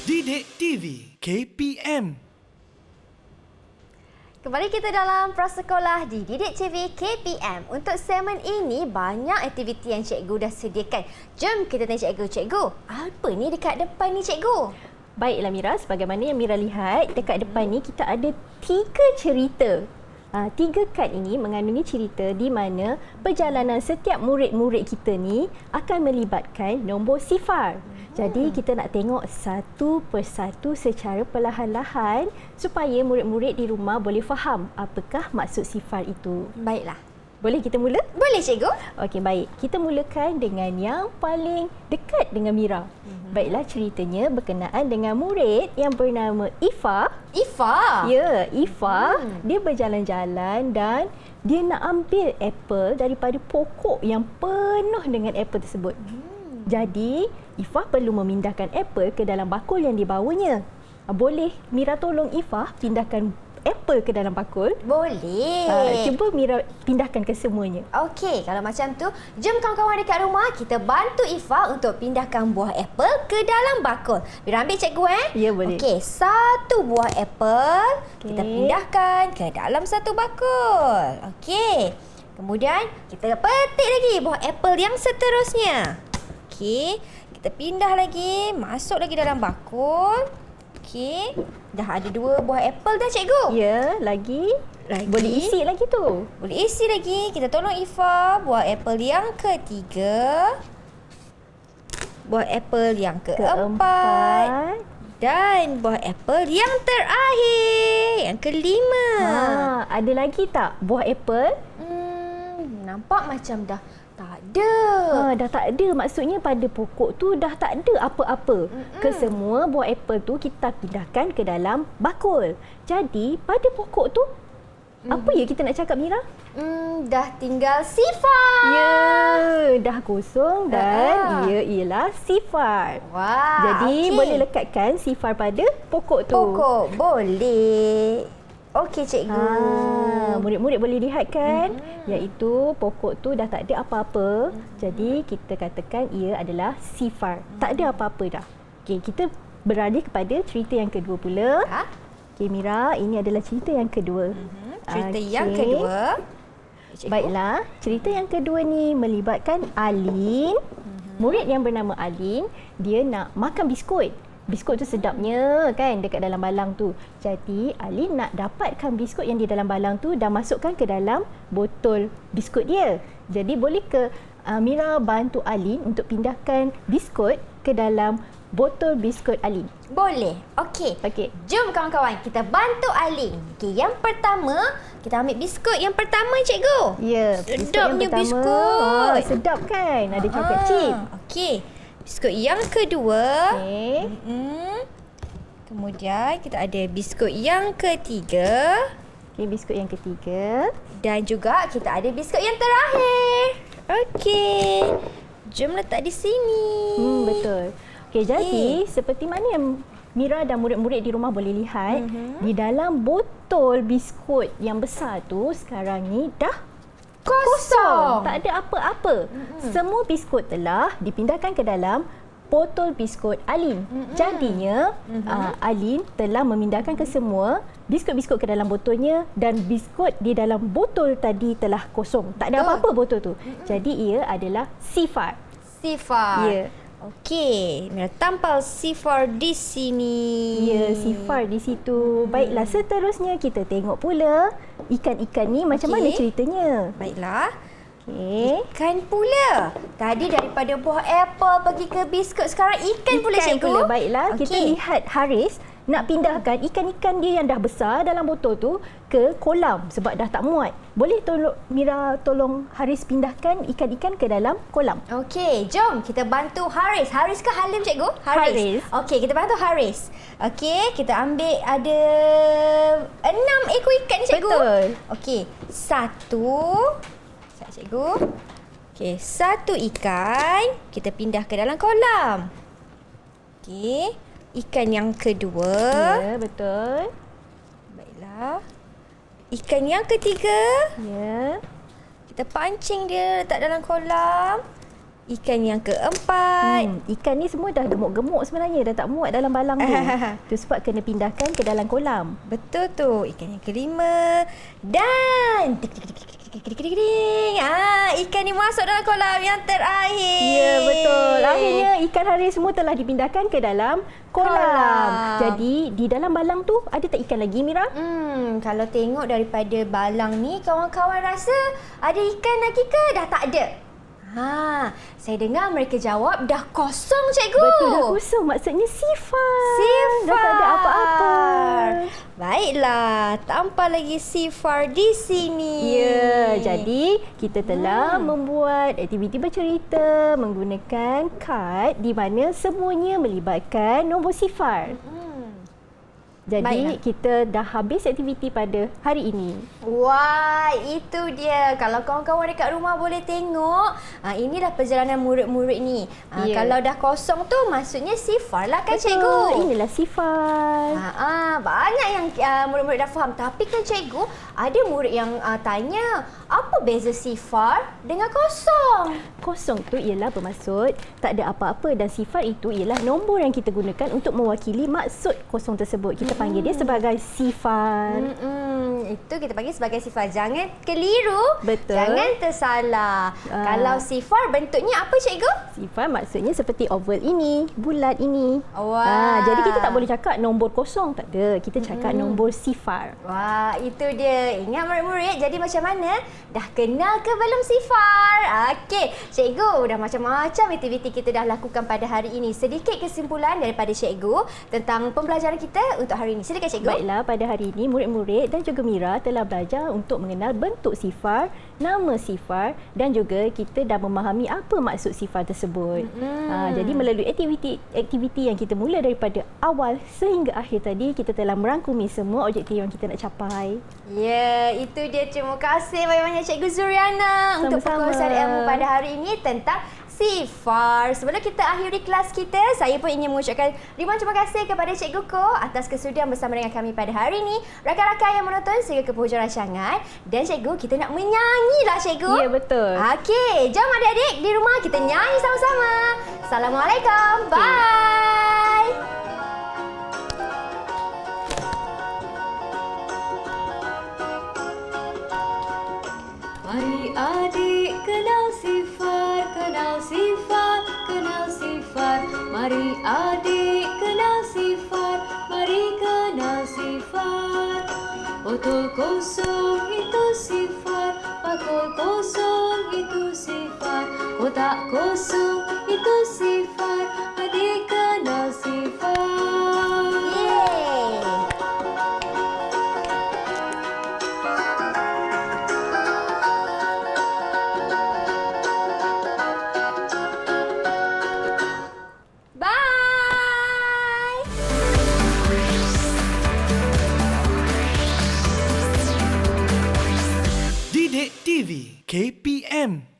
Didik TV KPM. Kembali kita dalam Prasekolah di Didik TV KPM. Untuk segmen ini, banyak aktiviti yang cikgu dah sediakan. Jom kita tanya cikgu. Cikgu, apa ni dekat depan ni cikgu? Baiklah Mira, sebagaimana yang Mira lihat, dekat depan ni kita ada 3 cerita. 3 kad ini mengandungi cerita di mana perjalanan setiap murid-murid kita ni akan melibatkan nombor sifar. Jadi kita nak tengok satu persatu secara perlahan-lahan supaya murid-murid di rumah boleh faham apakah maksud sifar itu. Baiklah. Boleh kita mula? Boleh cikgu. Okey, baik. Kita mulakan dengan yang paling dekat dengan Mira. Baiklah, ceritanya berkenaan dengan murid yang bernama Ifa. Ifa? Ya, Ifa. Dia berjalan-jalan dan dia nak ambil apple daripada pokok yang penuh dengan apple tersebut. Jadi, Ifa perlu memindahkan apple ke dalam bakul yang dibawanya. Boleh Mira tolong Ifa pindahkan apple ke dalam bakul? Boleh. Cuba Mira pindahkan ke semuanya. Okey, kalau macam tu, jom kawan-kawan dekat rumah kita bantu Ifa untuk pindahkan buah apple ke dalam bakul. Mira ambil cikgu Ya, boleh. Okey, 1 buah apple kita pindahkan ke dalam 1 bakul. Okey. Kemudian kita petik lagi buah apple yang seterusnya. Okey, kita pindah lagi, masuk lagi dalam bakul. Okey, dah ada 2 buah apple dah cikgu. Ya, lagi. Boleh isi lagi tu. Boleh isi lagi. Kita tolong Ifa buah apple yang ketiga. Buah apple yang keempat. Dan buah apple yang terakhir. Yang kelima. Ada lagi tak buah apple? Nampak macam dah tak ada. Dah tak ada. Maksudnya pada pokok tu dah tak ada apa-apa. Kesemua buah apple tu kita pindahkan ke dalam bakul. Jadi pada pokok tu, apa ya kita nak cakap Mira? Dah tinggal sifar. Ya, dah kosong dan ia ialah sifar. Wah. Jadi boleh lekatkan sifar pada pokok tu. Pokok boleh. Okey cikgu. Murid-murid boleh lihat kan, iaitu pokok tu dah tak ada apa-apa. Jadi kita katakan ia adalah sifar. Tak ada apa-apa dah. Okey, kita beralih kepada cerita yang kedua pula. Okey Mira, ini adalah cerita yang kedua. Cerita yang kedua. Cikgu. Baiklah, cerita yang kedua ni melibatkan Alin. Murid yang bernama Alin, dia nak makan biskut. Biskut tu sedapnya kan dekat dalam balang tu. Jadi Alin nak dapatkan biskut yang di dalam balang tu dan masukkan ke dalam botol biskut dia. Jadi boleh ke Mira bantu Alin untuk pindahkan biskut ke dalam botol biskut Alin? Boleh. Okey. Jom kawan-kawan kita bantu Alin. Okey, yang pertama kita ambil biskut yang pertama cikgu. Ya, sedapnya biskut. Sedap kan? Ada coklat chip. Okey. Biskut yang kedua. Okey. Kemudian kita ada biskut yang ketiga. Okey, biskut yang ketiga. Dan juga kita ada biskut yang terakhir. Okey. Jom letak di sini. Betul. Okey, jadi seperti mana yang Mira dan murid-murid di rumah boleh lihat, di dalam botol biskut yang besar tu sekarang ni dah kosong. Tak ada apa-apa. Semua biskut telah dipindahkan ke dalam botol biskut Alin. Jadinya Alin telah memindahkan ke semua biskut-biskut ke dalam botolnya dan biskut di dalam botol tadi telah kosong. Tak ada apa-apa botol tu. Jadi ia adalah sifar. Sifar. Ya. Okey, Mira tampal sifar di sini. Ya, sifar di situ. Baiklah, seterusnya kita tengok pula ikan-ikan ni macam mana ceritanya. Baiklah. Okey. Ikan pula. Tadi daripada buah apple pergi ke biskut, sekarang ikan pula cikgu. Pula. Baiklah, kita lihat Haris nak pindahkan ikan-ikan dia yang dah besar dalam botol tu ke kolam sebab dah tak muat. Boleh Mira tolong Haris pindahkan ikan-ikan ke dalam kolam? Okey, jom kita bantu Haris. Haris ke Halim cikgu? Haris. Okey, kita bantu Haris. Okey, kita ambil ada 6 ekor ikan ni cikgu. Betul. Okey, 1 cikgu. Okey, 1 ikan kita pindah ke dalam kolam. Okey, ikan yang kedua. Ya, betul. Baiklah. Ikan yang ketiga. Ya. Kita pancing dia letak dalam kolam. Ikan yang keempat. Ikan ni semua dah gemuk-gemuk sebenarnya, dah tak muat dalam balang tu. Tu sebab kena pindahkan ke dalam kolam. Betul tu. Ikan yang kelima. Dan ikan ni masuk dalam kolam yang terakhir. Ya, betul. Akhirnya ikan hari semua telah dipindahkan ke dalam kolam. Jadi di dalam balang tu ada tak ikan lagi, Mira? Kalau tengok daripada balang ni, kawan-kawan rasa ada ikan lagi ke? Dah tak ada. Saya dengar mereka jawab dah kosong, cikgu. Betul, dah kosong. Maksudnya sifar. Dah tak ada apa-apa. Baiklah, tanpa lagi sifar di sini. Ya, jadi kita telah membuat aktiviti bercerita menggunakan kad di mana semuanya melibatkan nombor sifar. Jadi Baiklah. kita dah habis aktiviti pada hari ini. Wah, itu dia. Kalau kawan-kawan dekat rumah boleh tengok, inilah perjalanan murid-murid ni. Ya. Kalau dah kosong tu maksudnya sifar lah kan, cikgu? Betul, inilah sifar. Banyak yang murid-murid dah faham. Tapi kan cikgu, ada murid yang tanya, apa beza sifar dengan kosong? Kosong tu ialah bermaksud tak ada apa-apa dan sifar itu ialah nombor yang kita gunakan untuk mewakili maksud kosong tersebut. Kita panggil dia sebagai sifar. Itu kita panggil sebagai sifar. Jangan keliru. Betul. Jangan tersalah. Kalau sifar bentuknya apa, cikgu? Sifar maksudnya seperti oval ini, bulat ini. Wah. Jadi kita tak boleh cakap nombor kosong, tak ada. Kita cakap nombor sifar. Wah, itu dia. Ingat murid-murid, jadi macam mana? Dah kenal ke belum sifar? Okey, cikgu, dah macam-macam aktiviti kita dah lakukan pada hari ini. Sedikit kesimpulan daripada cikgu tentang pembelajaran kita untuk hari ini. Silakan, cikgu. Baiklah, pada hari ini murid-murid dan juga Mira telah belajar untuk mengenal bentuk sifar, nama sifar dan juga kita dah memahami apa maksud sifar tersebut. Jadi melalui aktiviti yang kita mula daripada awal sehingga akhir tadi, kita telah merangkumi semua objektif yang kita nak capai. Ya, itu dia. Terima kasih banyak-banyak Cikgu Zuriana untuk Sama-sama. perkongsian ilmu pada hari ini tentang sifar. Sebelum kita akhiri kelas kita, saya pun ingin mengucapkan ribuan terima kasih kepada Cikgu Ko atas kesudian bersama dengan kami pada hari ini. Rakan-rakan yang menonton sehingga ke penghujung rancangan. Dan Cikgu, kita nak menyanyi lah, Cikgu. Ya, betul. Okey, jom adik-adik di rumah kita nyanyi sama-sama. Assalamualaikum. Bye. Mari adik kenal sifar, kenal sifar, kenal sifar. Mari adik kenal sifar, mari kenal sifar. Botol kosong itu sifar, bakul kosong itu sifar, kotak kosong itu sifar, adik kenal sifar. Yeay. Bye. Didik TV KPM